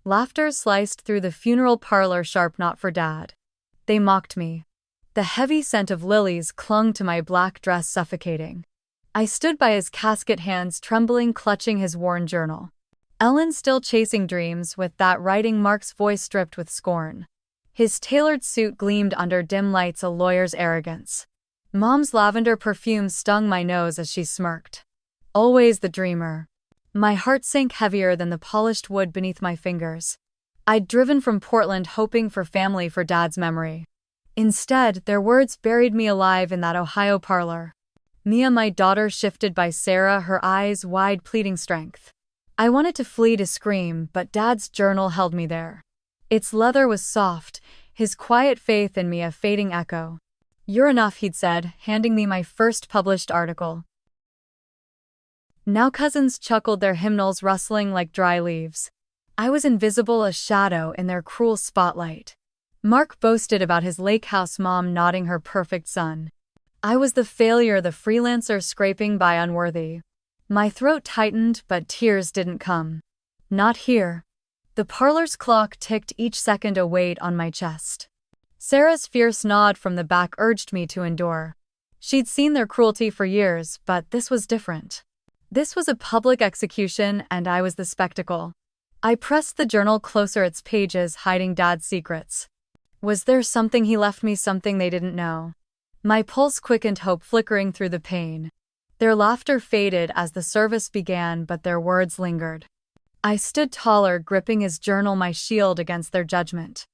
Laughter sliced through the funeral parlor sharp, not for Dad. They mocked me. The heavy scent of lilies clung to my black dress, suffocating. I stood by his casket, hands trembling, clutching his worn journal. Ellen still chasing dreams, with that writing Mark's voice stripped with scorn. His tailored suit gleamed under dim lights, a lawyer's arrogance. Mom's lavender perfume stung my nose as she smirked. Always the dreamer. My heart sank heavier than the polished wood beneath my fingers. I'd driven from Portland hoping for family, for Dad's memory. Instead, their words buried me alive in that Ohio parlor. Mia, my daughter, shifted by Sarah, her eyes wide, pleading strength. I wanted to flee, to scream, but Dad's journal held me there. Its leather was soft, his quiet faith in me a fading echo. "You're enough," he'd said, handing me my first published article. Now cousins chuckled, their hymnals rustling like dry leaves. I was invisible, a shadow in their cruel spotlight. Mark boasted about his lake house, Mom nodding her perfect son. I was the failure, the freelancer scraping by, unworthy. My throat tightened, but tears didn't come. Not here. The parlor's clock ticked, each second a weight on my chest. Sarah's fierce nod from the back urged me to endure. She'd seen their cruelty for years, but this was different. This was a public execution, and I was the spectacle. I pressed the journal closer, its pages hiding Dad's secrets. Was there something he left me, something they didn't know? My pulse quickened, hope flickering through the pain. Their laughter faded as the service began, but their words lingered. I stood taller, gripping his journal, my shield against their judgment.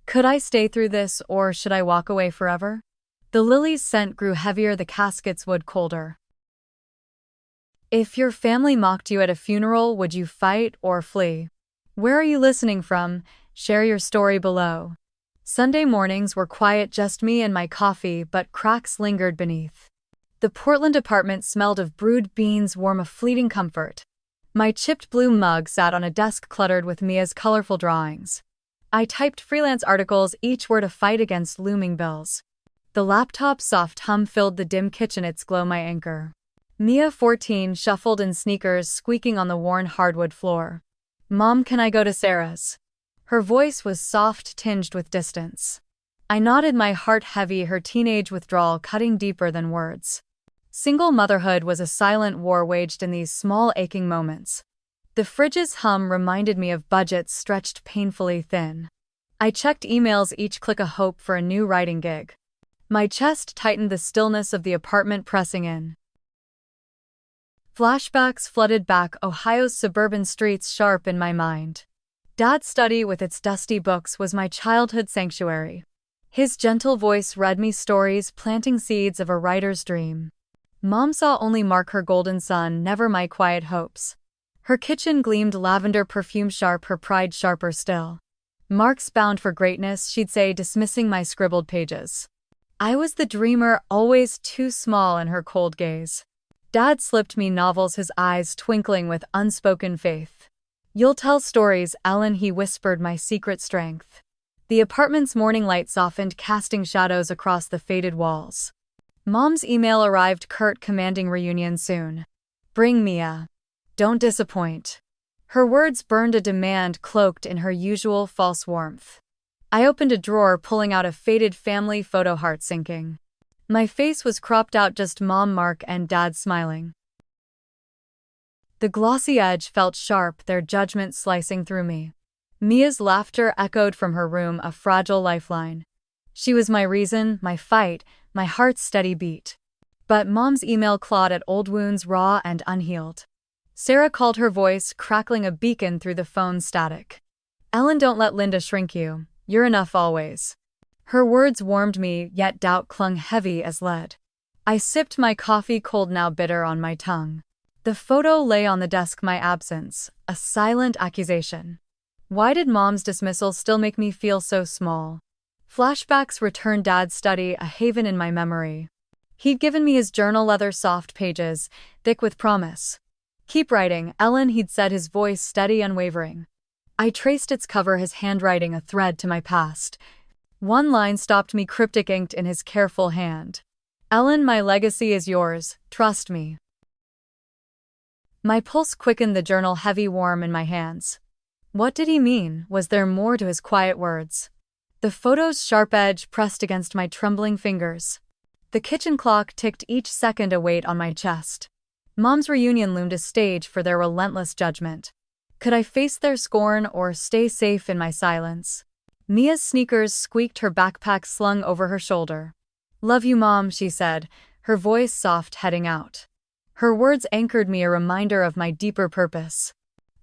Could I stay through this, or should I walk away forever? The lilies' scent grew heavier, the casket's wood colder. If your family mocked you at a funeral, would you fight or flee? Where are you listening from? Share your story below. Sunday mornings were quiet, just me and my coffee, but cracks lingered beneath. The Portland apartment smelled of brewed beans, warm, a fleeting comfort. My chipped blue mug sat on a desk cluttered with Mia's colorful drawings. I typed freelance articles, each word a fight against looming bills. The laptop's soft hum filled the dim kitchen, its glow my anchor. Mia, 14, shuffled in sneakers, squeaking on the worn hardwood floor. "Mom, can I go to Sarah's?" Her voice was soft, tinged with distance. I nodded, my heart heavy, her teenage withdrawal cutting deeper than words. Single motherhood was a silent war waged in these small, aching moments. The fridge's hum reminded me of budgets stretched painfully thin. I checked emails, each click a hope for a new writing gig. My chest tightened, the stillness of the apartment pressing in. Flashbacks flooded back, Ohio's suburban streets sharp in my mind. Dad's study with its dusty books was my childhood sanctuary. His gentle voice read me stories, planting seeds of a writer's dream. Mom saw only Mark, her golden son, never my quiet hopes. Her kitchen gleamed lavender perfume sharp, her pride sharper still. "Mark's bound for greatness," she'd say, dismissing my scribbled pages. I was the dreamer, always too small in her cold gaze. Dad slipped me novels, his eyes twinkling with unspoken faith. "You'll tell stories, Ellen," he whispered, my secret strength. The apartment's morning light softened, casting shadows across the faded walls. Mom's email arrived, curt, commanding reunion soon. "Bring Mia. Don't disappoint." Her words burned, a demand cloaked in her usual false warmth. I opened a drawer, pulling out a faded family photo, heart sinking. My face was cropped out, just Mom, Mark, and Dad smiling. The glossy edge felt sharp, their judgment slicing through me. Mia's laughter echoed from her room, a fragile lifeline. She was my reason, my fight, my heart's steady beat. But Mom's email clawed at old wounds, raw and unhealed. Sarah called, her voice crackling, a beacon through the phone's static. "Ellen, don't let Linda shrink you. You're enough always." Her words warmed me, yet doubt clung heavy as lead. I sipped my coffee, cold now bitter on my tongue. The photo lay on the desk, my absence, a silent accusation. Why did Mom's dismissal still make me feel so small? Flashbacks returned, Dad's study, a haven in my memory. He'd given me his journal, leather soft pages, thick with promise. "Keep writing, Ellen," he'd said, his voice steady, unwavering. I traced its cover, his handwriting a thread to my past. One line stopped me, cryptic, inked in his careful hand. "Ellen, my legacy is yours, trust me." My pulse quickened, the journal heavy, warm in my hands. What did he mean? Was there more to his quiet words? The photo's sharp edge pressed against my trembling fingers. The kitchen clock ticked each second, a weight on my chest. Mom's reunion loomed a stage for their relentless judgment. Could I face their scorn or stay safe in my silence? Mia's sneakers squeaked, her backpack slung over her shoulder. "Love you, Mom," she said, her voice soft, heading out. Her words anchored me, a reminder of my deeper purpose.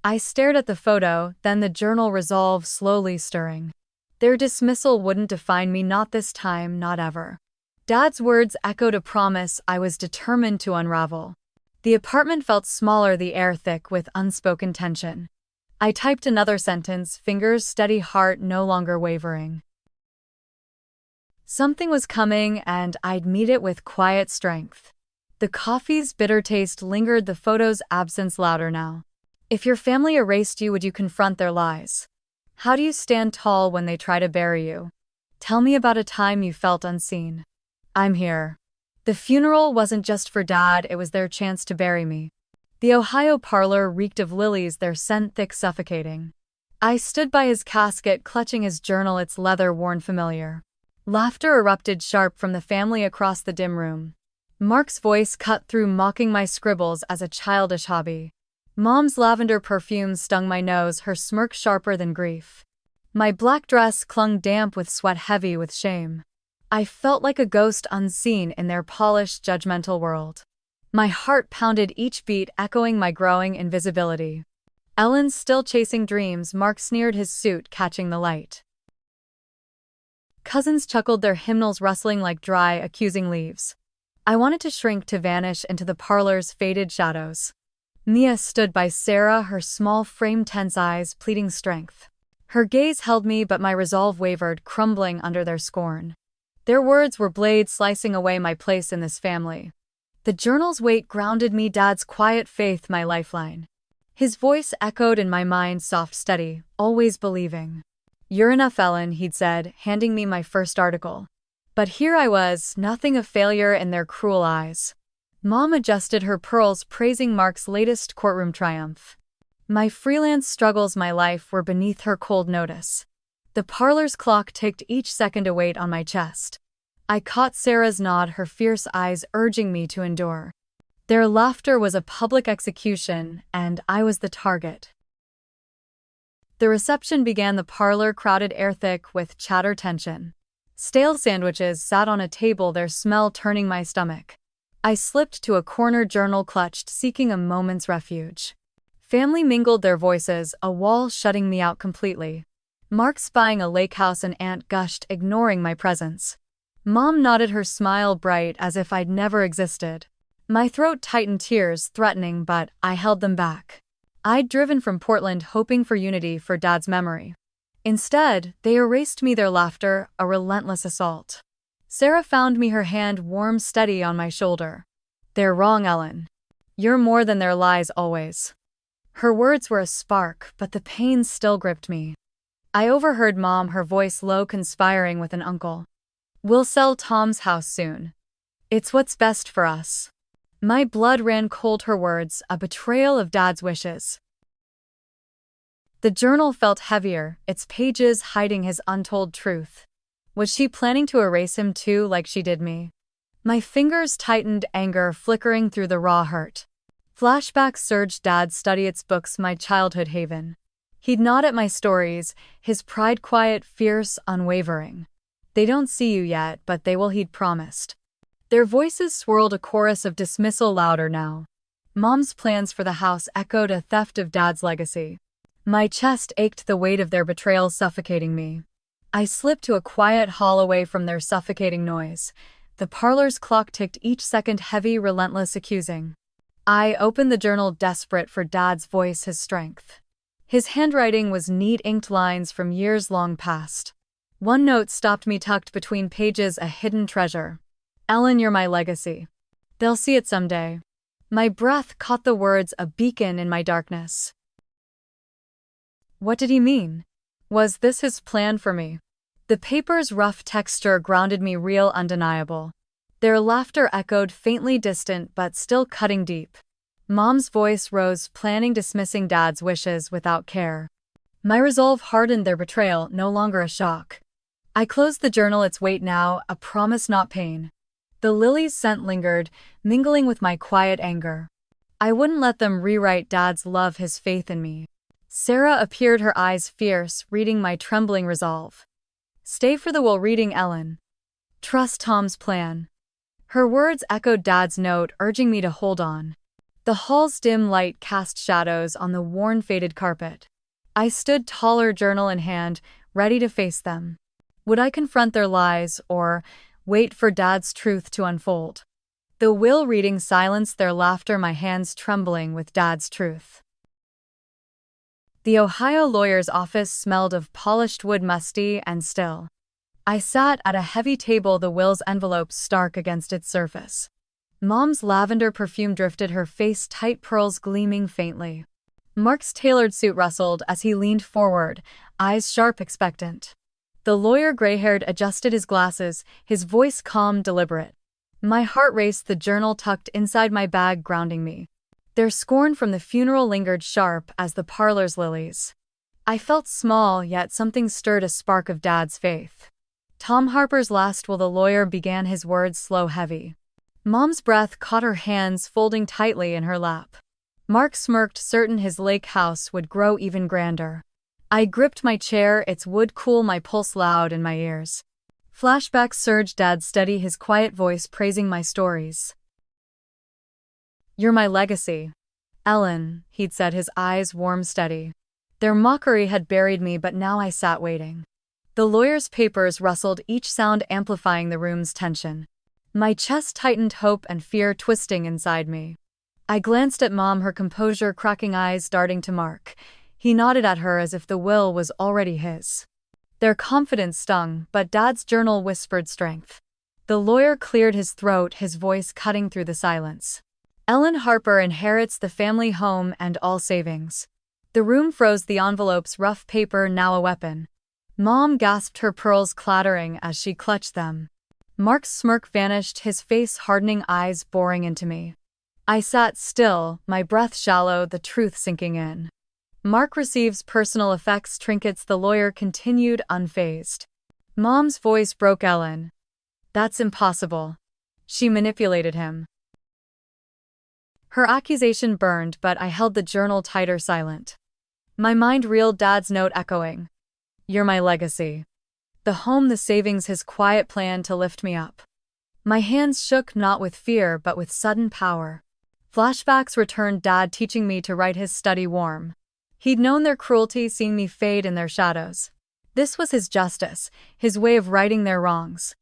I stared at the photo, then the journal, resolve slowly stirring. Their dismissal wouldn't define me, not this time, not ever. Dad's words echoed a promise I was determined to unravel. The apartment felt smaller, the air thick with unspoken tension. I typed another sentence, fingers steady, heart no longer wavering. Something was coming, and I'd meet it with quiet strength. The coffee's bitter taste lingered, the photo's absence louder now. If your family erased you, would you confront their lies? How do you stand tall when they try to bury you? Tell me about a time you felt unseen. I'm here. The funeral wasn't just for Dad, it was their chance to bury me. The Ohio parlor reeked of lilies, their scent thick, suffocating. I stood by his casket, clutching his journal, its leather worn familiar. Laughter erupted sharp from the family across the dim room. Mark's voice cut through, mocking my scribbles as a childish hobby. Mom's lavender perfume stung my nose, her smirk sharper than grief. My black dress clung damp with sweat, heavy with shame. I felt like a ghost unseen in their polished, judgmental world. My heart pounded each beat, echoing my growing invisibility. Ellen's still chasing dreams, Mark sneered, his suit catching the light. Cousins chuckled, their hymnals rustling like dry, accusing leaves. I wanted to shrink, to vanish into the parlor's faded shadows. Mia stood by Sarah, her small frame, tense eyes pleading strength. Her gaze held me, but my resolve wavered, crumbling under their scorn. Their words were blades slicing away my place in this family. The journal's weight grounded me, Dad's quiet faith my lifeline. His voice echoed in my mind, soft, steady, always believing. "You're enough, Ellen," he'd said, handing me my first article. But here I was, nothing, a failure in their cruel eyes. Mom adjusted her pearls, praising Mark's latest courtroom triumph. My freelance struggles, my life, were beneath her cold notice. The parlor's clock ticked each second, a weight on my chest. I caught Sarah's nod, her fierce eyes urging me to endure. Their laughter was a public execution, and I was the target. The reception began, the parlor crowded, air thick with chatter, tension. Stale sandwiches sat on a table, their smell turning my stomach. I slipped to a corner, journal clutched, seeking a moment's refuge. Family mingled their voices, a wall shutting me out completely. Mark spying a lake house, an aunt gushed, ignoring my presence. Mom nodded, her smile bright as if I'd never existed. My throat tightened, tears threatening, but I held them back. I'd driven from Portland hoping for unity, for Dad's memory. Instead, they erased me, their laughter, a relentless assault. Sarah found me, her hand warm, steady on my shoulder. "They're wrong, Ellen. You're more than their lies, always." Her words were a spark, but the pain still gripped me. I overheard Mom, her voice low, conspiring with an uncle. "We'll sell Tom's house soon. It's what's best for us." My blood ran cold, her words, a betrayal of Dad's wishes. The journal felt heavier, its pages hiding his untold truth. Was she planning to erase him too, like she did me? My fingers tightened, anger flickering through the raw hurt. Flashbacks surged, Dad's study, its books, my childhood haven. He'd nod at my stories, his pride quiet, fierce, unwavering. "They don't see you yet, but they will," he'd promised. Their voices swirled, a chorus of dismissal louder now. Mom's plans for the house echoed, a theft of Dad's legacy. My chest ached, the weight of their betrayal suffocating me. I slipped to a quiet hall away from their suffocating noise. The parlor's clock ticked each second, heavy, relentless, accusing. I opened the journal, desperate for Dad's voice, his strength. His handwriting was neat, inked lines from years long past. One note stopped me, tucked between pages, a hidden treasure. "Ellen, you're my legacy. They'll see it someday." My breath caught the words, a beacon in my darkness. What did he mean? Was this his plan for me? The paper's rough texture grounded me, real, undeniable. Their laughter echoed, faintly distant but still cutting deep. Mom's voice rose, planning, dismissing Dad's wishes without care. My resolve hardened, their betrayal no longer a shock. I closed the journal, its weight now, a promise not pain. The lily's scent lingered, mingling with my quiet anger. I wouldn't let them rewrite Dad's love, his faith in me. Sarah appeared, her eyes fierce, reading my trembling resolve. Stay for the will, reading Ellen. Trust Tom's plan. Her words echoed Dad's note, urging me to hold on. The hall's dim light cast shadows on the worn, faded carpet. I stood taller, journal in hand, ready to face them. Would I confront their lies, or wait for Dad's truth to unfold? The will, reading, silenced their laughter, my hands trembling with Dad's truth. The Ohio lawyer's office smelled of polished wood, musty and still. I sat at a heavy table, the will's envelopes stark against its surface. Mom's lavender perfume drifted, her face tight, pearls gleaming faintly. Mark's tailored suit rustled as he leaned forward, eyes sharp, expectant. The lawyer, gray-haired, adjusted his glasses, his voice calm, deliberate. My heart raced, the journal tucked inside my bag grounding me. Their scorn from the funeral lingered sharp as the parlor's lilies. I felt small, yet something stirred, a spark of Dad's faith. Tom Harper's last will, the lawyer began, his words slow, heavy. Mom's breath caught her hands folding tightly in her lap. Mark smirked, certain his lake house would grow even grander. I gripped my chair, its wood cool, my pulse loud in my ears. Flashbacks surged, Dad steady, his quiet voice praising my stories. You're my legacy, Ellen, he'd said, his eyes warm, steady. Their mockery had buried me, but now I sat waiting. The lawyer's papers rustled, each sound amplifying the room's tension. My chest tightened, hope and fear twisting inside me. I glanced at Mom, her composure cracking, eyes darting to Mark. He nodded at her as if the will was already his. Their confidence stung, but Dad's journal whispered strength. The lawyer cleared his throat, his voice cutting through the silence. Ellen Harper inherits the family home and all savings. The room froze, the envelope's rough paper now a weapon. Mom gasped, her pearls clattering as she clutched them. Mark's smirk vanished, his face hardening, eyes boring into me. I sat still, my breath shallow, the truth sinking in. Mark receives personal effects trinkets, the lawyer continued unfazed. Mom's voice broke, Ellen. That's impossible. She manipulated him. Her accusation burned, but I held the journal tighter, silent. My mind reeled, Dad's note echoing. You're my legacy. The home, the savings, his quiet plan to lift me up. My hands shook, not with fear but with sudden power. Flashbacks returned, Dad teaching me to write, his study warm. He'd known their cruelty, seen me fade in their shadows. This was his justice, his way of righting their wrongs.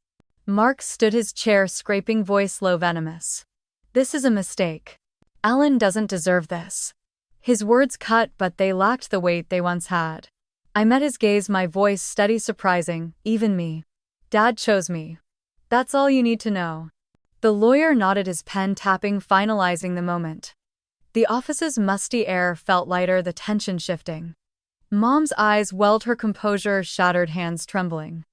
Mark stood his chair, scraping, voice low, venomous. This is a mistake. Ellen doesn't deserve this. His words cut, but they lacked the weight they once had. I met his gaze, my voice steady, surprising, even me. Dad chose me. That's all you need to know. The lawyer nodded, his pen tapping, finalizing the moment. The office's musty air felt lighter, the tension shifting. Mom's eyes welled, her composure shattered, hands trembling.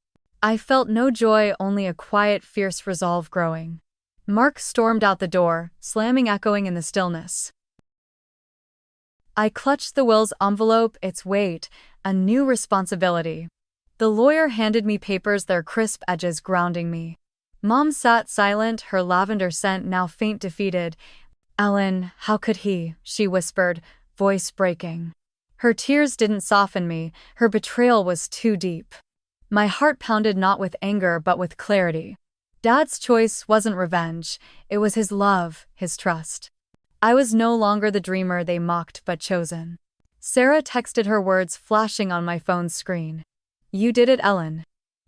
I felt no joy, only a quiet, fierce resolve growing. Mark stormed out the door, slamming echoing in the stillness. I clutched the will's envelope, its weight, a new responsibility. The lawyer handed me papers, their crisp edges grounding me. Mom sat silent, her lavender scent now faint, defeated. Ellen, how could he? She whispered, voice breaking. Her tears didn't soften me, her betrayal was too deep. My heart pounded, not with anger but with clarity. Dad's choice wasn't revenge, it was his love, his trust. I was no longer the dreamer they mocked but chosen. Sarah texted, her words flashing on my phone's screen. You did it, Ellen.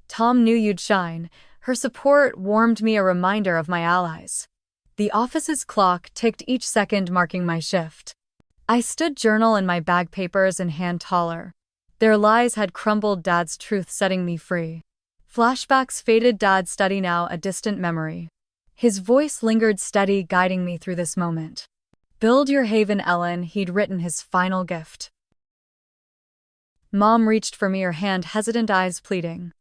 Tom knew you'd shine. Her support warmed me, a reminder of my allies. The office's clock ticked, each second marking my shift. I stood, journal in my bag, papers in hand, taller. Their lies had crumbled, Dad's truth setting me free. Flashbacks faded, Dad's study now a distant memory. His voice lingered steady, guiding me through this moment. Build your haven, Ellen, he'd written, his final gift. Mom reached for me, her hand hesitant, eyes pleading.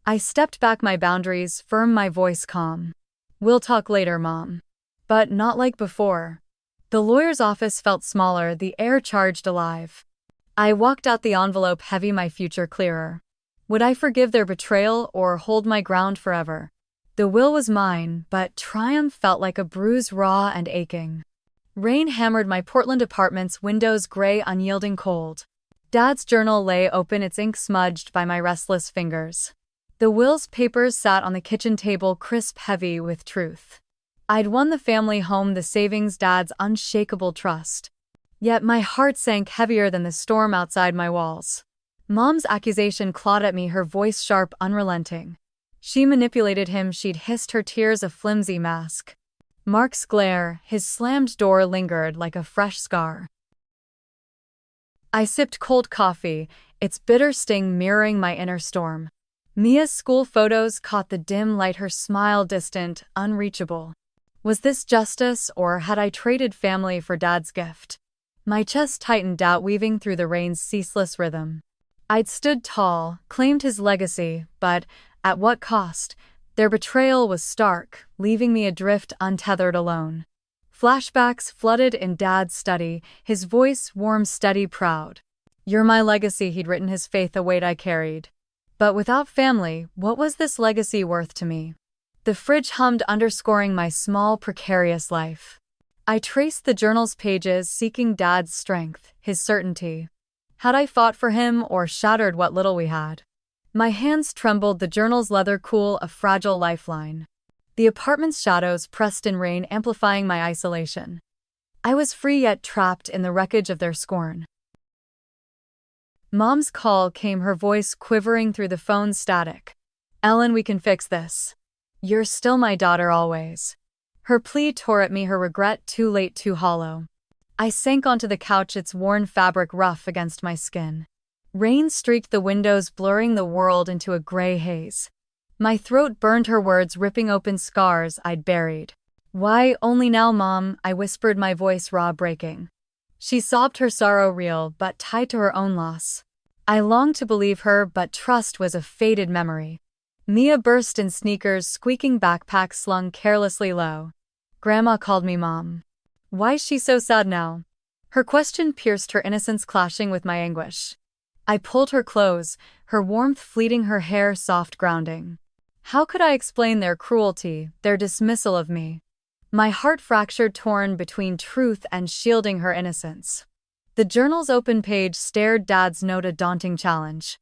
I stepped back, my boundaries firm, my voice calm. We'll talk later, Mom. But not like before. The lawyer's office felt smaller, the air charged alive. I walked out the envelope heavy, my future clearer. Would I forgive their betrayal or hold my ground forever? The will was mine, but triumph felt like a bruise, raw and aching. Rain hammered my Portland apartment's windows, gray, unyielding cold. Dad's journal lay open, its ink smudged by my restless fingers. The will's papers sat on the kitchen table, crisp, heavy with truth. I'd won the family home, the savings, Dad's unshakable trust. Yet my heart sank heavier than the storm outside my walls. Mom's accusation clawed at me, her voice sharp, unrelenting. She manipulated him, she'd hissed, her tears a flimsy mask. Mark's glare, his slammed door lingered like a fresh scar. I sipped cold coffee, its bitter sting mirroring my inner storm. Mia's school photos caught the dim light, her smile distant, unreachable. Was this justice, or had I traded family for Dad's gift? My chest tightened, doubt weaving through the rain's ceaseless rhythm. I'd stood tall, claimed his legacy, but at what cost? Their betrayal was stark, leaving me adrift, untethered, alone. Flashbacks flooded in Dad's study, his voice warm, steady, proud. "You're my legacy," he'd written, his faith a weight I carried. But without family, what was this legacy worth to me? The fridge hummed, underscoring my small, precarious life. I traced the journal's pages, seeking Dad's strength, his certainty. Had I fought for him or shattered what little we had? My hands trembled, the journal's leather cool, a fragile lifeline. The apartment's shadows pressed in rain, amplifying my isolation. I was free yet trapped in the wreckage of their scorn. Mom's call came, her voice quivering through the phone's static. "Ellen, we can fix this. You're still my daughter always." Her plea tore at me, her regret too late, too hollow. I sank onto the couch, its worn fabric rough against my skin. Rain streaked the windows, blurring the world into a gray haze. My throat burned, her words ripping open scars I'd buried. "Why only now, Mom?" I whispered, my voice raw, breaking. She sobbed, her sorrow real, but tied to her own loss. I longed to believe her, but trust was a faded memory. Mia burst in, sneakers squeaking, backpack slung carelessly low. "Grandma called me Mom. Why's she so sad now?" Her question pierced, her innocence clashing with my anguish. I pulled her close, her warmth fleeting, her hair soft, grounding. How could I explain their cruelty, their dismissal of me? My heart fractured, torn between truth and shielding her innocence. The journal's open page stared, Dad's note a daunting challenge.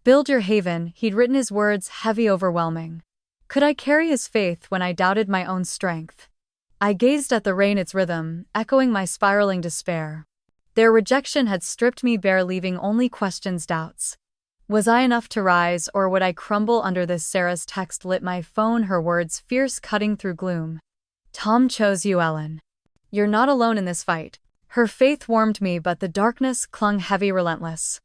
"Build your haven," he'd written, his words heavy, overwhelming. Could I carry his faith when I doubted my own strength? I gazed at the rain, its rhythm, echoing my spiraling despair. Their rejection had stripped me bare, leaving only questions, doubts. Was I enough to rise, or would I crumble under this? Sarah's text lit my phone, her words fierce, cutting through gloom. "Tom chose you, Ellen. You're not alone in this fight." Her faith warmed me, but the darkness clung heavy, relentless.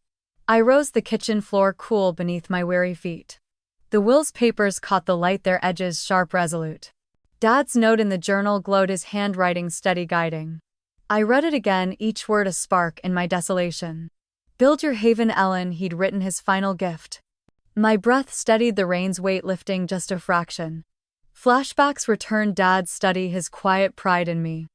I rose, the kitchen floor cool beneath my weary feet. The will's papers caught the light, their edges sharp, resolute. Dad's note in the journal glowed, his handwriting steady, guiding. I read it again, each word a spark in my desolation. "Build your haven, Ellen," he'd written, his final gift. My breath steadied, the rain's weight lifting just a fraction. Flashbacks returned, Dad's study, his quiet pride in me.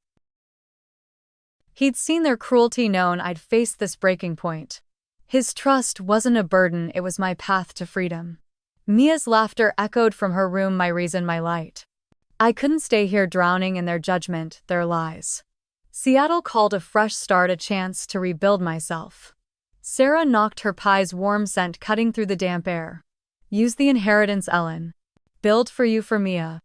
He'd seen their cruelty, known I'd face this breaking point. His trust wasn't a burden, it was my path to freedom. Mia's laughter echoed from her room, my reason, my light. I couldn't stay here drowning in their judgment, their lies. Seattle called, a fresh start, a chance to rebuild myself. Sarah knocked, her pie's warm scent cutting through the damp air. "Use the inheritance, Ellen. Build for you, for Mia."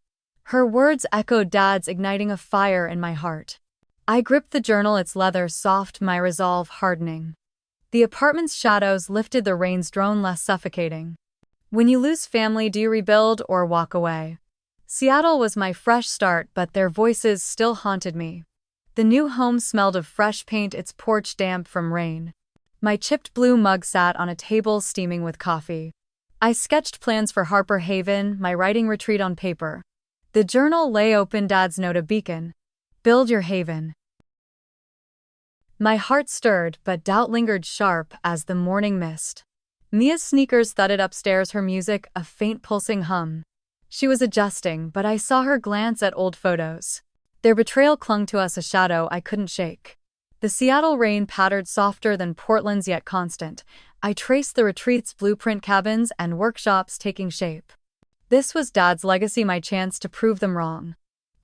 Her words echoed, Dad's, igniting a fire in my heart. I gripped the journal, its leather soft, my resolve hardening. The apartment's shadows lifted, the rain's drone less suffocating. When you lose family, do you rebuild or walk away? Seattle was my fresh start, but their voices still haunted me. The new home smelled of fresh paint, its porch damp from rain. My chipped blue mug sat on a table, steaming with coffee. I sketched plans for Harper Haven, my writing retreat, on paper. The journal lay open, Dad's note a beacon. "Build your haven." My heart stirred, but doubt lingered sharp as the morning mist. Mia's sneakers thudded upstairs, her music a faint pulsing hum. She was adjusting, but I saw her glance at old photos. Their betrayal clung to us, a shadow I couldn't shake. The Seattle rain pattered softer than Portland's yet constant. I traced the retreat's blueprint cabins and workshops taking shape. This was Dad's legacy, my chance to prove them wrong.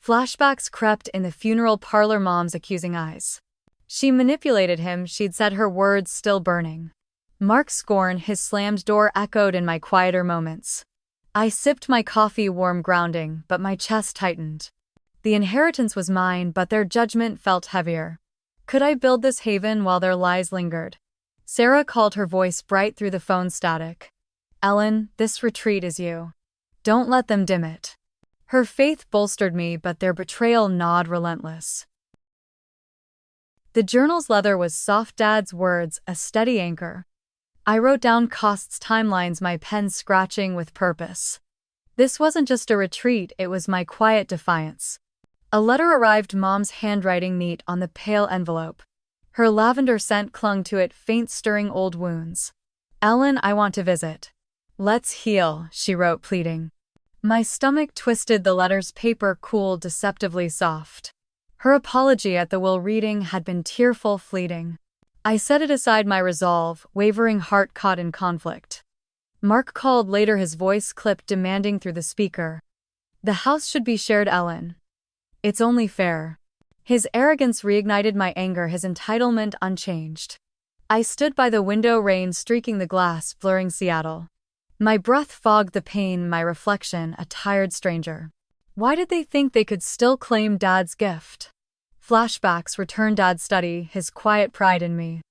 Flashbacks crept in the funeral parlor, Mom's accusing eyes. She manipulated him, she'd said, her words still burning. Mark's scorn, his slammed door, echoed in my quieter moments. I sipped my coffee, warm grounding, but my chest tightened. The inheritance was mine, but their judgment felt heavier. Could I build this haven while their lies lingered? Sarah called, her voice bright through the phone static. Ellen, this retreat is you. Don't let them dim it. Her faith bolstered me, but their betrayal gnawed relentless. The journal's leather was soft, Dad's words, a steady anchor. I wrote down costs, timelines, my pen scratching with purpose. This wasn't just a retreat, it was my quiet defiance. A letter arrived, Mom's handwriting neat on the pale envelope. Her lavender scent clung to it, faint, stirring old wounds. Ellen, I want to visit. Let's heal, she wrote, pleading. My stomach twisted, the letter's paper cooled, deceptively soft. Her apology at the will reading had been tearful, fleeting. I set it aside, my resolve, wavering heart caught in conflict. Mark called later, his voice clipped, demanding through the speaker. The house should be shared, Ellen. It's only fair. His arrogance reignited my anger, his entitlement unchanged. I stood by the window, rain streaking the glass, blurring Seattle. My breath fogged the pain, my reflection, a tired stranger. Why did they think they could still claim Dad's gift? Flashbacks returned, Dad's study, his quiet pride in me.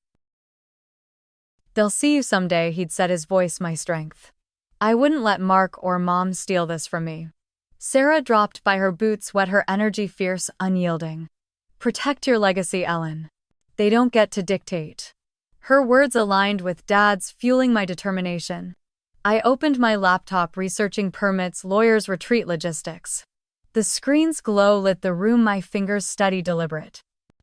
They'll see you someday, he'd said, his voice my strength. I wouldn't let Mark or Mom steal this from me. Sarah dropped by, her boots wet, her energy fierce, unyielding. Protect your legacy, Ellen. They don't get to dictate. Her words aligned with Dad's, fueling my determination. I opened my laptop, researching permits, lawyers, retreat logistics. The screen's glow lit the room, my fingers steady, deliberate.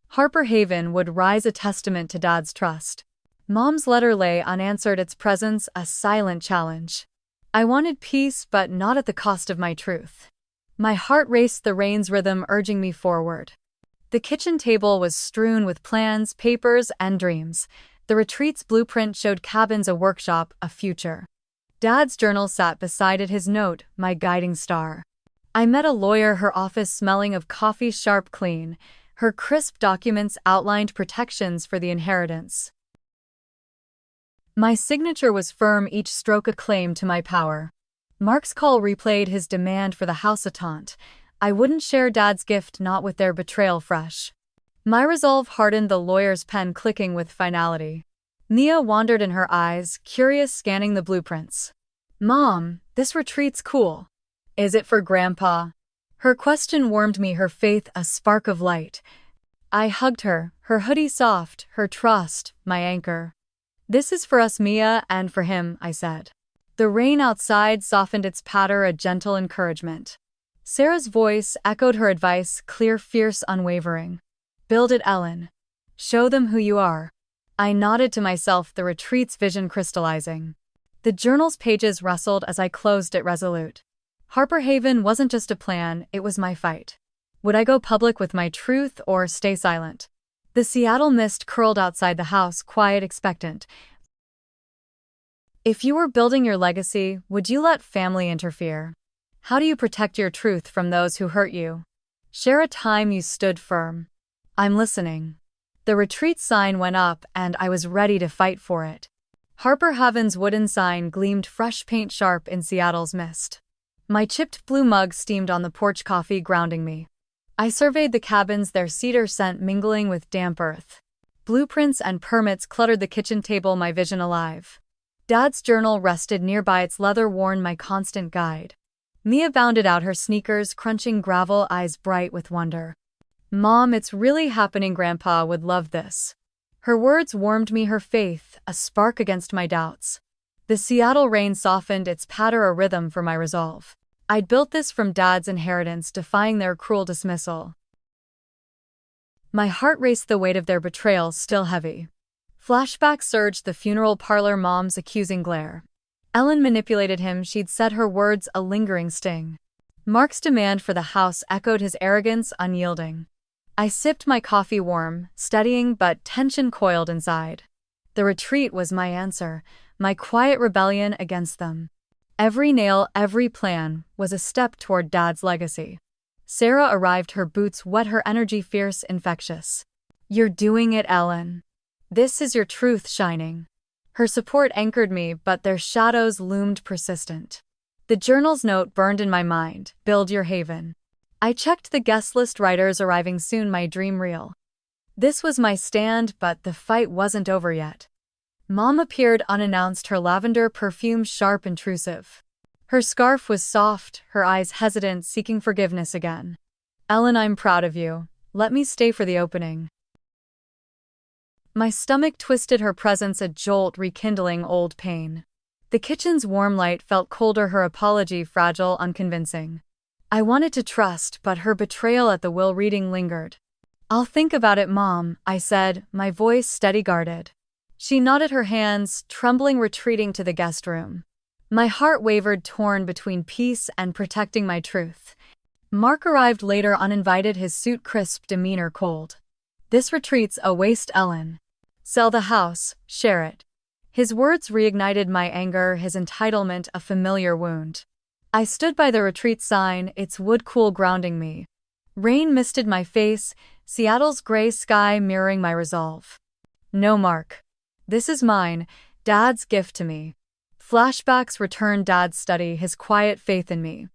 Harper Haven would rise, a testament to Dad's trust. Mom's letter lay unanswered, its presence a silent challenge. I wanted peace, but not at the cost of my truth. My heart raced, the rain's rhythm urging me forward. The kitchen table was strewn with plans, papers, and dreams. The retreat's blueprint showed cabins, a workshop, a future. Dad's journal sat beside it, his note, my guiding star. I met a lawyer, her office smelling of coffee, sharp, clean. Her crisp documents outlined protections for the inheritance. My signature was firm, each stroke a claim to my power. Mark's call replayed, his demand for the house a taunt. I wouldn't share Dad's gift, not with their betrayal fresh. My resolve hardened, the lawyer's pen clicking with finality. Nia wandered in her eyes, curious, scanning the blueprints. Mom, this retreat's cool. Is it for Grandpa? Her question warmed me, her faith a spark of light. I hugged her, her hoodie soft, her trust, my anchor. This is for us, Mia, and for him, I said. The rain outside softened its patter, a gentle encouragement. Sarah's voice echoed her advice, clear, fierce, unwavering. Build it, Ellen. Show them who you are. I nodded to myself, the retreat's vision crystallizing. The journal's pages rustled as I closed it, resolute. Harper Haven wasn't just a plan, it was my fight. Would I go public with my truth or stay silent? The Seattle mist curled outside the house, quiet, expectant. If you were building your legacy, would you let family interfere? How do you protect your truth from those who hurt you? Share a time you stood firm. I'm listening. The retreat sign went up, and I was ready to fight for it. Harper Haven's wooden sign gleamed fresh, paint sharp in Seattle's mist. My chipped blue mug steamed on the porch, coffee grounding me. I surveyed the cabins, their cedar scent mingling with damp earth. Blueprints and permits cluttered the kitchen table, my vision alive. Dad's journal rested nearby, its leather worn, my constant guide. Mia bounded out, her sneakers crunching gravel, eyes bright with wonder. Mom, it's really happening. Grandpa would love this. Her words warmed me, her faith a spark against my doubts. The Seattle rain softened, its patter a rhythm for my resolve. I'd built this from Dad's inheritance, defying their cruel dismissal. My heart raced, the weight of their betrayal still heavy. Flashbacks surged, the funeral parlor, Mom's accusing glare. Ellen manipulated him, she'd said, her words a lingering sting. Mark's demand for the house echoed, his arrogance unyielding. I sipped my coffee warm, steadying but tension coiled inside. The retreat was my answer, my quiet rebellion against them. Every nail, every plan, was a step toward Dad's legacy. Sarah arrived, her boots wet, her energy fierce, infectious. "You're doing it, Ellen. This is your truth shining." Her support anchored me, but their shadows loomed persistent. The journal's note burned in my mind, "Build your haven." I checked the guest list, writers arriving soon, my dream reel. This was my stand, but the fight wasn't over yet. Mom appeared unannounced, her lavender perfume sharp, intrusive. Her scarf was soft, her eyes hesitant, seeking forgiveness again. "Ellen, I'm proud of you. Let me stay for the opening." My stomach twisted, her presence a jolt, rekindling old pain. The kitchen's warm light felt colder, her apology fragile, unconvincing. I wanted to trust, but her betrayal at the will reading lingered. "I'll think about it, Mom," I said, my voice steady, guarded. She nodded, her hands trembling, retreating to the guest room. My heart wavered, torn between peace and protecting my truth. Mark arrived later, uninvited, his suit crisp, demeanor cold. "This retreat's a waste, Ellen. Sell the house, share it." His words reignited my anger, his entitlement a familiar wound. I stood by the retreat sign, its wood cool grounding me. Rain misted my face, Seattle's gray sky mirroring my resolve. "No, Mark. This is mine, Dad's gift to me." Flashbacks returned, Dad's study, his quiet faith in me.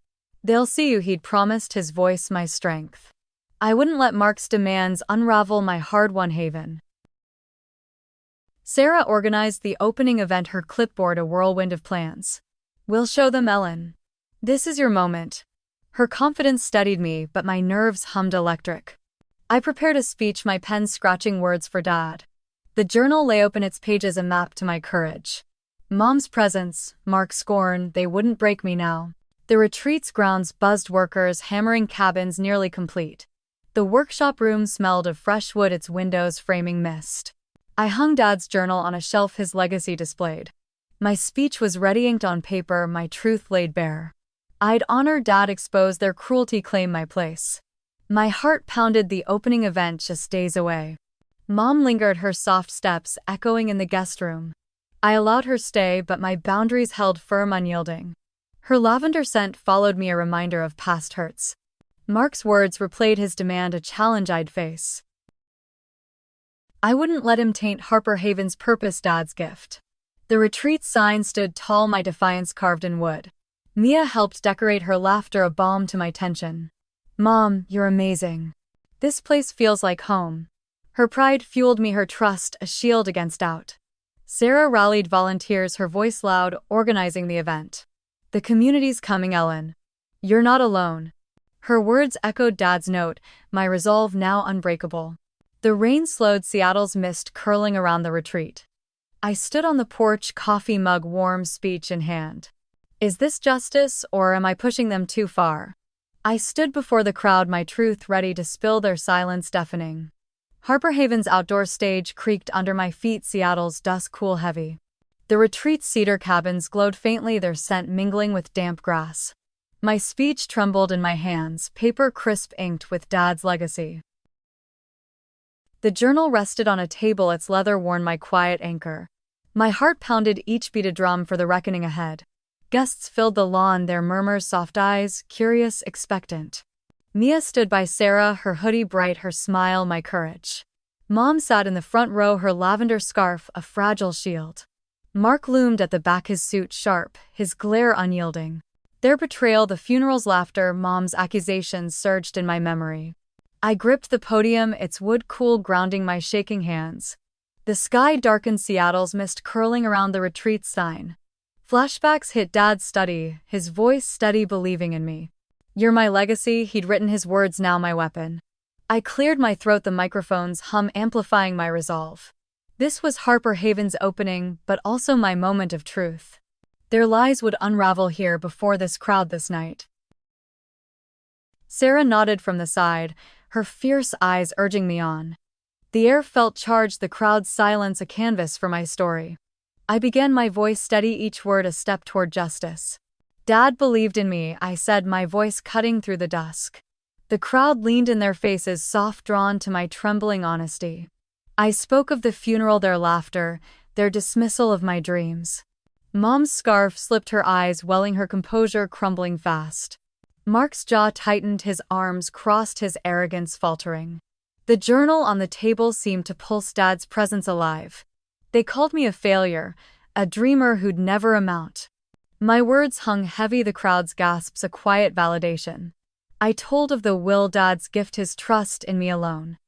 "They'll see you," he'd promised, his voice my strength. I wouldn't let Mark's demands unravel my hard-won haven. Sarah organized the opening event, her clipboard a whirlwind of plans. "We'll show them, Ellen. This is your moment." Her confidence steadied me, but my nerves hummed electric. I prepared a speech, my pen scratching words for Dad. The journal lay open, its pages a map to my courage. Mom's presence, Mark's scorn, they wouldn't break me now. The retreat's grounds buzzed, workers hammering, cabins nearly complete. The workshop room smelled of fresh wood, its windows framing mist. I hung Dad's journal on a shelf, his legacy displayed. My speech was ready, inked on paper, my truth laid bare. I'd honor Dad, expose their cruelty, claim my place. My heart pounded, the opening event just days away. Mom lingered, her soft steps echoing in the guest room. I allowed her stay, but my boundaries held firm, unyielding. Her lavender scent followed me, a reminder of past hurts. Mark's words replayed, his demand a challenge I'd face. I wouldn't let him taint Harper Haven's purpose, Dad's gift. The retreat sign stood tall, my defiance carved in wood. Mia helped decorate, her laughter a balm to my tension. "Mom, you're amazing. This place feels like home." Her pride fueled me, her trust a shield against doubt. Sarah rallied volunteers, her voice loud, organizing the event. "The community's coming, Ellen. You're not alone." Her words echoed Dad's note, my resolve now unbreakable. The rain slowed, Seattle's mist curling around the retreat. I stood on the porch, coffee mug warm, speech in hand. Is this justice, or am I pushing them too far? I stood before the crowd, my truth ready to spill, their silence deafening. Harper Haven's outdoor stage creaked under my feet, Seattle's dusk cool heavy. The retreat's cedar cabins glowed faintly, their scent mingling with damp grass. My speech trembled in my hands, paper crisp inked with Dad's legacy. The journal rested on a table, its leather worn, my quiet anchor. My heart pounded, each beat a drum for the reckoning ahead. Guests filled the lawn, their murmurs, soft eyes, curious, expectant. Mia stood by Sarah, her hoodie bright, her smile my courage. Mom sat in the front row, her lavender scarf a fragile shield. Mark loomed at the back, his suit sharp, his glare unyielding. Their betrayal, the funeral's laughter, Mom's accusations surged in my memory. I gripped the podium, its wood cool grounding my shaking hands. The sky darkened, Seattle's mist curling around the retreat sign. Flashbacks hit Dad's study, his voice steady, believing in me. "You're my legacy," he'd written, his words now my weapon. I cleared my throat, the microphone's hum amplifying my resolve. This was Harper Haven's opening, but also my moment of truth. Their lies would unravel here before this crowd this night. Sarah nodded from the side, her fierce eyes urging me on. The air felt charged, the crowd's silence a canvas for my story. I began, my voice steady, each word a step toward justice. "Dad believed in me," I said, my voice cutting through the dusk. The crowd leaned in their faces, soft, drawn to my trembling honesty. I spoke of the funeral, their laughter, their dismissal of my dreams. Mom's scarf slipped, her eyes welling, her composure crumbling fast. Mark's jaw tightened, his arms crossed, his arrogance faltering. The journal on the table seemed to pulse, Dad's presence alive. They called me a failure, a dreamer who'd never amount. My words hung heavy, the crowd's gasps a quiet validation. I told of the will, Dad's gift, his trust in me alone.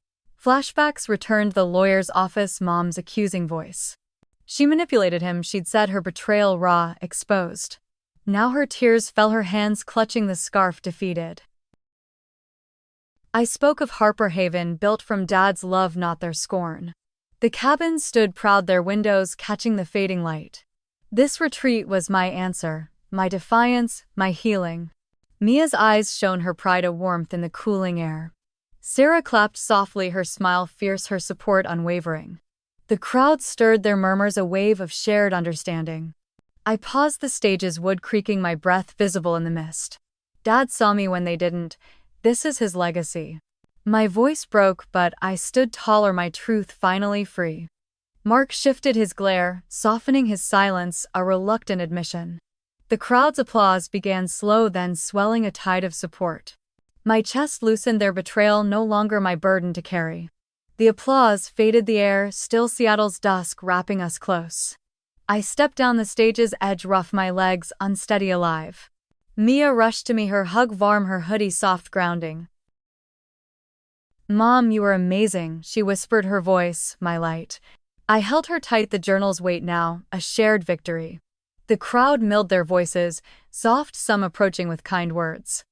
Flashbacks returned, the lawyer's office, Mom's accusing voice. She manipulated him, she'd said, her betrayal raw, exposed. Now her tears fell, her hands clutching the scarf, defeated. I spoke of Harper Haven, built from Dad's love, not their scorn. The cabins stood proud, their windows catching the fading light. This retreat was my answer, my defiance, my healing. Mia's eyes shone, her pride a warmth in the cooling air. Sarah clapped softly, her smile fierce, her support unwavering. The crowd stirred, their murmurs a wave of shared understanding. I paused, the stage's wood creaking, my breath visible in the mist. Dad saw me when they didn't. This is his legacy. My voice broke, but I stood taller, my truth finally free. Mark shifted his glare, softening his silence, a reluctant admission. The crowd's applause began slow, then swelling, a tide of support. My chest loosened, their betrayal no longer my burden to carry. The applause faded, the air, still, Seattle's dusk wrapping us close. I stepped down the stage's edge, rough, my legs unsteady, alive. Mia rushed to me, her hug warm, her hoodie soft, grounding. Mom, you were amazing, she whispered, her voice, my light. I held her tight, the journal's weight now, a shared victory. The crowd milled their voices, soft, some approaching with kind words.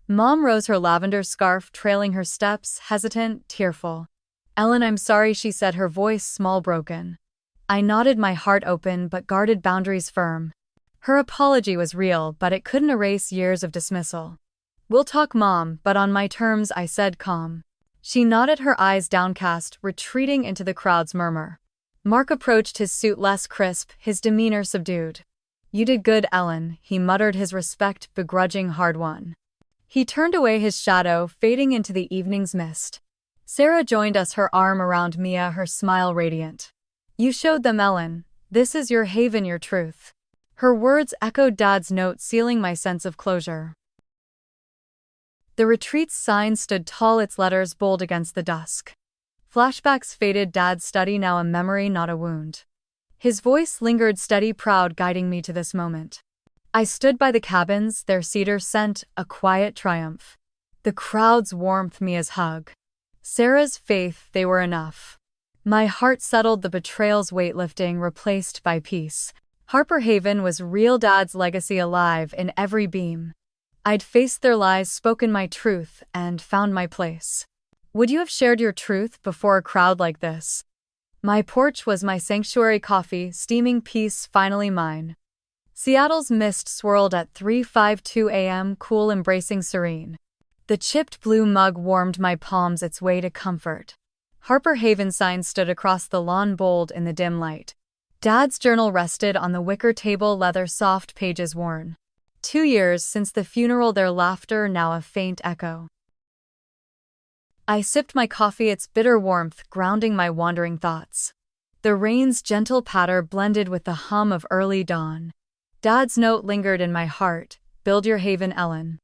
Mom rose, her lavender scarf trailing her steps, hesitant, tearful. Ellen, I'm sorry, she said, her voice small, broken. I nodded, my heart open but guarded, boundaries firm. Her apology was real, but it couldn't erase years of dismissal. We'll talk, Mom, but on my terms, I said, calm. She nodded, her eyes downcast, retreating into the crowd's murmur. Mark approached, his suit less crisp, his demeanor subdued. You did good, Ellen, he muttered, his respect begrudging, hard-won. He turned away, his shadow fading into the evening's mist. Sarah joined us, her arm around Mia, her smile radiant. You showed them, Ellen. This is your haven, your truth. Her words echoed Dad's note, sealing my sense of closure. The retreat's sign stood tall, its letters bold against the dusk. Flashbacks faded, Dad's study now a memory, not a wound. His voice lingered steady, proud, guiding me to this moment. I stood by the cabins, their cedar scent, a quiet triumph. The crowd's warmth, Mia's hug. Sarah's faith, they were enough. My heart settled, the betrayal's weight lifting, replaced by peace. Harper Haven was real, Dad's legacy alive in every beam. I'd faced their lies, spoken my truth, and found my place. Would you have shared your truth before a crowd like this? My porch was my sanctuary, coffee, steaming, peace finally mine. Seattle's mist swirled at 3:52 a.m., cool, embracing, serene. The chipped blue mug warmed my palms, its way to comfort. Harper Haven sign stood across the lawn, bold in the dim light. Dad's journal rested on the wicker table, leather soft, pages worn. 2 years since the funeral, their laughter now a faint echo. I sipped my coffee, its bitter warmth grounding my wandering thoughts. The rain's gentle patter blended with the hum of early dawn. Dad's note lingered in my heart, build your haven, Ellen.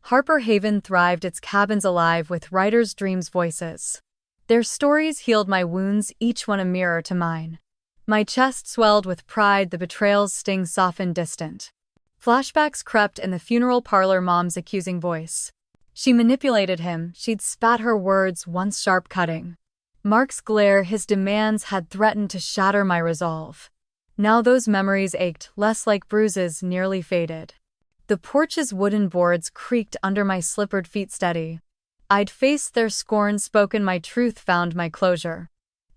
Harper Haven thrived, its cabins alive with writers' dreams' voices. Their stories healed my wounds, each one a mirror to mine. My chest swelled with pride, the betrayal's sting softened, distant. Flashbacks crept in the funeral parlor, Mom's accusing voice. She manipulated him, she'd spat her words, once sharp, cutting. Mark's glare, his demands had threatened to shatter my resolve. Now those memories ached, less like bruises, nearly faded. The porch's wooden boards creaked under my slippered feet, steady. I'd faced their scorn, spoken my truth, found my closure.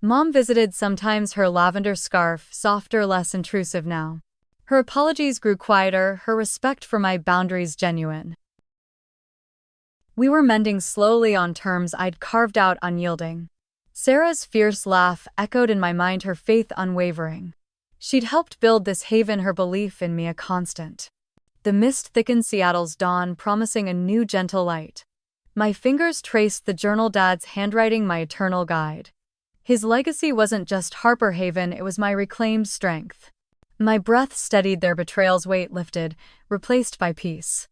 Mom visited sometimes, her lavender scarf, softer, less intrusive now. Her apologies grew quieter, her respect for my boundaries genuine. We were mending slowly on terms I'd carved out, unyielding. Sarah's fierce laugh echoed in my mind, her faith unwavering. She'd helped build this haven, her belief in me a constant. The mist thickened, Seattle's dawn promising a new gentle light. My fingers traced the journal, Dad's handwriting, my eternal guide. His legacy wasn't just Harper Haven, it was my reclaimed strength. My breath steadied, their betrayal's weight lifted, replaced by peace.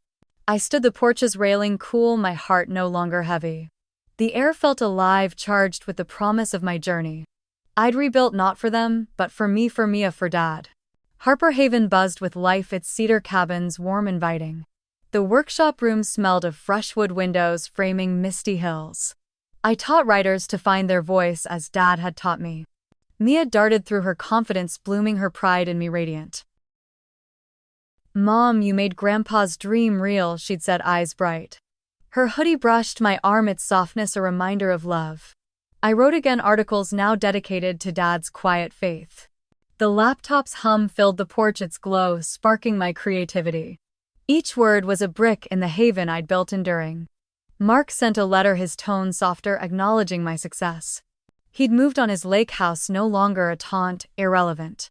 I stood the porch's railing, cool, my heart no longer heavy. The air felt alive, charged with the promise of my journey. I'd rebuilt not for them, but for me, for Mia, for Dad. Harper Haven buzzed with life, its cedar cabins warm, inviting. The workshop room smelled of fresh wood, windows framing misty hills. I taught writers to find their voice as Dad had taught me. Mia darted through, her confidence blooming, her pride in me radiant. "Mom, you made Grandpa's dream real," she'd said, eyes bright. Her hoodie brushed my arm, its softness a reminder of love. I wrote again, articles now dedicated to Dad's quiet faith. The laptop's hum filled the porch, its glow sparking my creativity. Each word was a brick in the haven I'd built, enduring. Mark sent a letter, his tone softer, acknowledging my success. He'd moved on, his lake house no longer a taunt, irrelevant.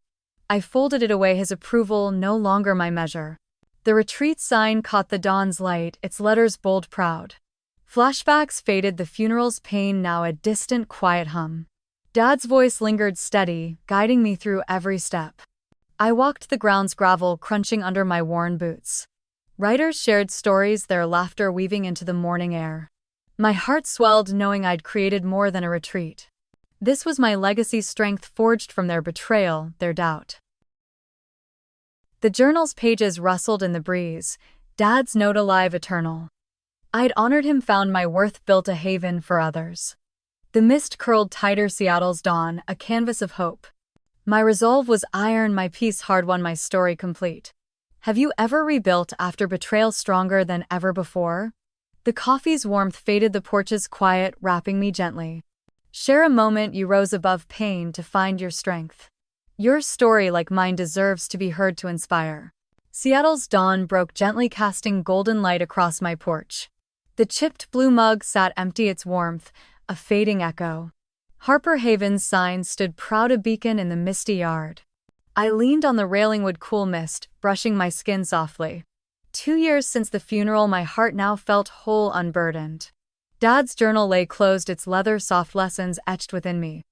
I folded it away, his approval no longer my measure. The retreat sign caught the dawn's light, its letters bold, proud. Flashbacks faded, the funeral's pain now a distant, quiet hum. Dad's voice lingered steady, guiding me through every step. I walked the grounds, gravel crunching under my worn boots. Writers shared stories, their laughter weaving into the morning air. My heart swelled, knowing I'd created more than a retreat. This was my legacy, strength forged from their betrayal, their doubt. The journal's pages rustled in the breeze, Dad's note alive, eternal. I'd honored him, found my worth, built a haven for others. The mist curled tighter, Seattle's dawn, a canvas of hope. My resolve was iron, my peace hard won, my story complete. Have you ever rebuilt after betrayal, stronger than ever before? The coffee's warmth faded, the porch's quiet, wrapping me gently. Share a moment you rose above pain to find your strength. Your story, like mine, deserves to be heard, to inspire. Seattle's dawn broke gently, casting golden light across my porch. The chipped blue mug sat empty, its warmth a fading echo. Harper Haven's sign stood proud, a beacon in the misty yard. I leaned on the railing, would cool mist, brushing my skin softly. 2 years since the funeral, my heart now felt whole, unburdened. Dad's journal lay closed, its leather soft lessons etched within me.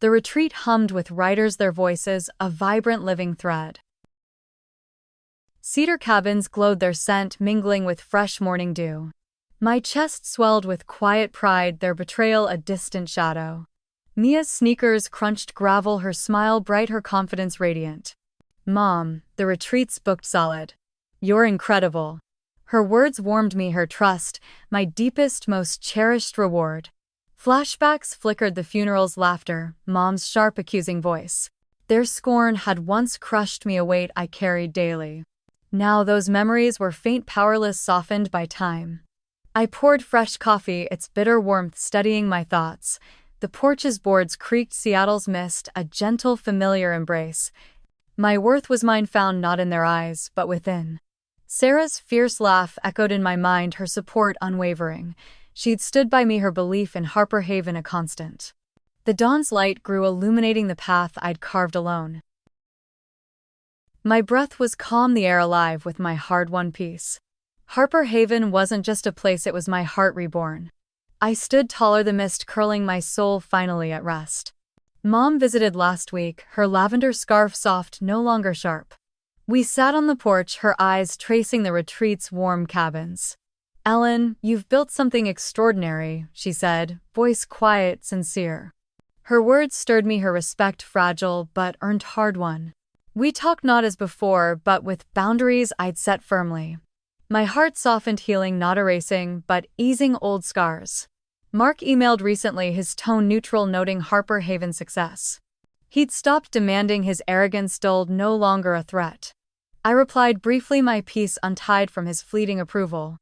The retreat hummed with writers, their voices a vibrant living thread. Cedar cabins glowed, their scent mingling with fresh morning dew. My chest swelled with quiet pride, their betrayal a distant shadow. Mia's sneakers crunched gravel, her smile bright, her confidence radiant. "Mom, the retreat's booked solid. You're incredible." Her words warmed me, her trust, my deepest, most cherished reward. Flashbacks flickered, the funeral's laughter, Mom's sharp accusing voice. Their scorn had once crushed me, a weight I carried daily. Now those memories were faint, powerless, softened by time. I poured fresh coffee, its bitter warmth steadying my thoughts. The porch's boards creaked, Seattle's mist a gentle, familiar embrace. My worth was mine, found not in their eyes, but within. Sarah's fierce laugh echoed in my mind, her support unwavering. She'd stood by me, her belief in Harper Haven a constant. The dawn's light grew, illuminating the path I'd carved alone. My breath was calm, the air alive with my hard-won peace. Harper Haven wasn't just a place, it was my heart reborn. I stood taller, the mist curling, my soul finally at rest. Mom visited last week, her lavender scarf soft, no longer sharp. We sat on the porch, her eyes tracing the retreat's warm cabins. "Ellen, you've built something extraordinary," she said, voice quiet, sincere. Her words stirred me, her respect fragile but earned, hard-won. We talked not as before, but with boundaries I'd set firmly. My heart softened, healing, not erasing, but easing old scars. Mark emailed recently, his tone neutral, noting Harper Haven's success. He'd stopped demanding, his arrogance dulled, no longer a threat. I replied briefly, my peace untied from his fleeting approval.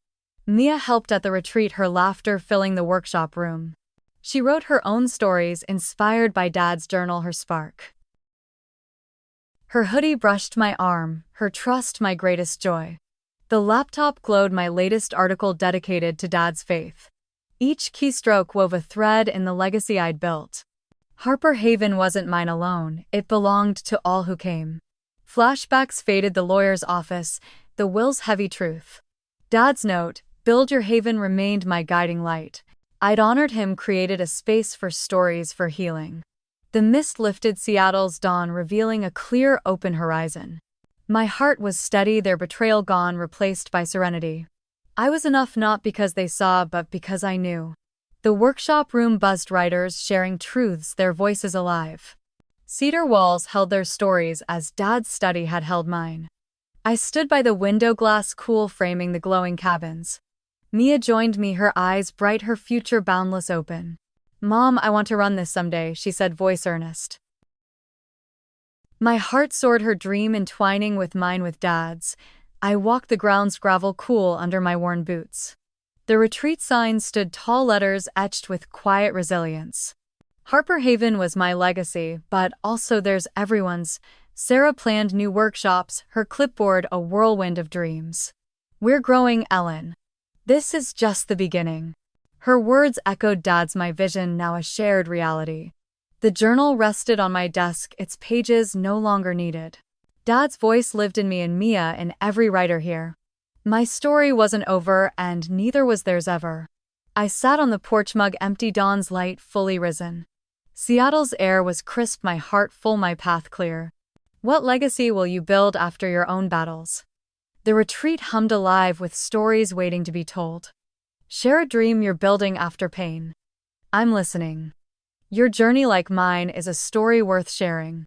Mia helped at the retreat, her laughter filling the workshop room. She wrote her own stories, inspired by Dad's journal, her spark. Her hoodie brushed my arm, her trust my greatest joy. The laptop glowed, my latest article dedicated to Dad's faith. Each keystroke wove a thread in the legacy I'd built. Harper Haven wasn't mine alone, it belonged to all who came. Flashbacks faded, the lawyer's office, the will's heavy truth. Dad's note, Build Your Haven remained my guiding light. I'd honored him, created a space for stories, for healing. The mist lifted Seattle's dawn, revealing a clear, open horizon. My heart was steady, their betrayal gone, replaced by serenity. I was enough, not because they saw, but because I knew. The workshop room buzzed, writers sharing truths, their voices alive. Cedar walls held their stories as Dad's study had held mine. I stood by the window, glass cool framing the glowing cabins. Mia joined me, her eyes bright, her future boundless open. "Mom, I want to run this someday," she said, voice earnest. My heart soared, her dream entwining with mine, with Dad's. I walked the grounds, gravel cool under my worn boots. The retreat sign stood, tall letters etched with quiet resilience. Harper Haven was my legacy, but also theirs, everyone's. Sarah planned new workshops, her clipboard a whirlwind of dreams. "We're growing, Ellen. This is just the beginning." Her words echoed Dad's, my vision now a shared reality. The journal rested on my desk, its pages no longer needed. Dad's voice lived in me and Mia, in every writer here. My story wasn't over, and neither was theirs ever. I sat on the porch, mug empty, dawn's light fully risen. Seattle's air was crisp, my heart full, my path clear. What legacy will you build after your own battles? The retreat hummed alive with stories waiting to be told. Share a dream you're building after pain. I'm listening. Your journey, like mine, is a story worth sharing.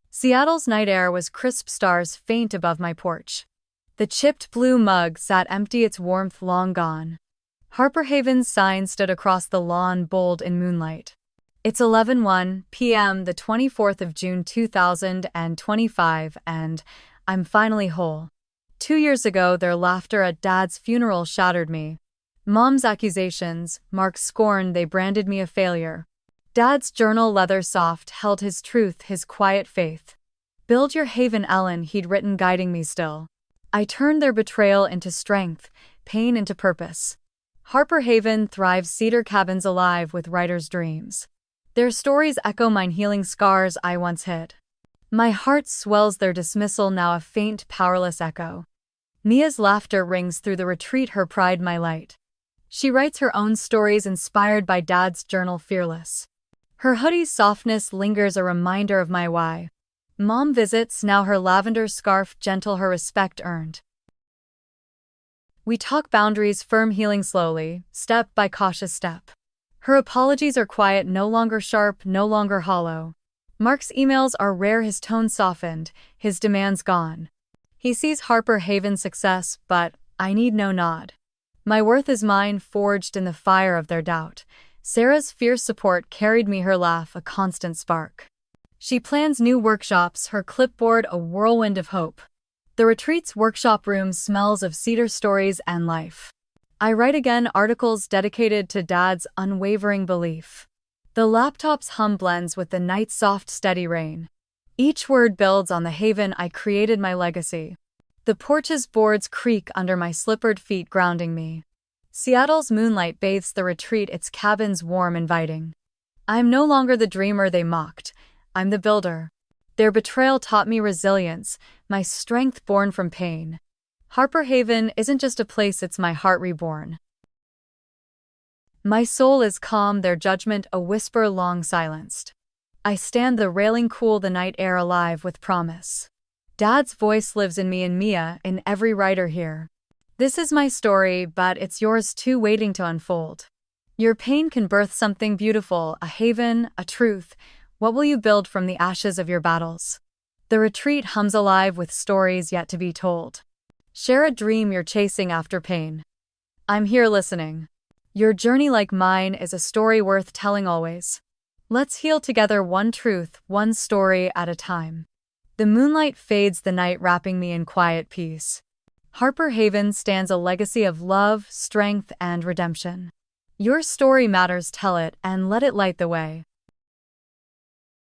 Seattle's night air was crisp, stars faint above my porch. The chipped blue mug sat empty, its warmth long gone. Harper Haven's sign stood across the lawn, bold in moonlight. It's 11:01 p.m., the 24th of June 2025, and I'm finally whole. 2 years ago, their laughter at Dad's funeral shattered me. Mom's accusations, Mark's scorn, they branded me a failure. Dad's journal, leather soft, held his truth, his quiet faith. "Build your haven, Ellen," he'd written, guiding me still. I turned their betrayal into strength, pain into purpose. Harper Haven thrives, cedar cabins alive with writers' dreams. Their stories echo mine, healing scars I once hid. My heart swells, their dismissal now a faint, powerless echo. Mia's laughter rings through the retreat, her pride my light. She writes her own stories inspired by Dad's journal, fearless. Her hoodie's softness lingers, a reminder of my why. Mom visits, now her lavender scarf gentle, her respect earned. We talk boundaries, firm, healing slowly, step by cautious step. Her apologies are quiet, no longer sharp, no longer hollow. Mark's emails are rare, his tone softened, his demands gone. He sees Harper Haven's success, but I need no nod. My worth is mine, forged in the fire of their doubt. Sarah's fierce support carried me, her laugh a constant spark. She plans new workshops, her clipboard a whirlwind of hope. The retreat's workshop room smells of cedar, stories, and life. I write again, articles dedicated to Dad's unwavering belief. The laptop's hum blends with the night's soft, steady rain. Each word builds on the haven I created, my legacy. The porch's boards creak under my slippered feet, grounding me. Seattle's moonlight bathes the retreat, its cabins warm, inviting. I am no longer the dreamer they mocked. I'm the builder. Their betrayal taught me resilience, my strength born from pain. Harper Haven isn't just a place, it's my heart reborn. My soul is calm, their judgment a whisper long silenced. I stand the railing, cool the night air alive with promise. Dad's voice lives in me and Mia, in every writer here. This is my story, but it's yours too, waiting to unfold. Your pain can birth something beautiful, a haven, a truth. What will you build from the ashes of your battles? The retreat hums alive with stories yet to be told. Share a dream you're chasing after pain. I'm here listening. Your journey, like mine, is a story worth telling always. Let's heal together, one truth, one story at a time. The moonlight fades, the night wrapping me in quiet peace. Harper Haven stands a legacy of love, strength, and redemption. Your story matters, tell it, and let it light the way.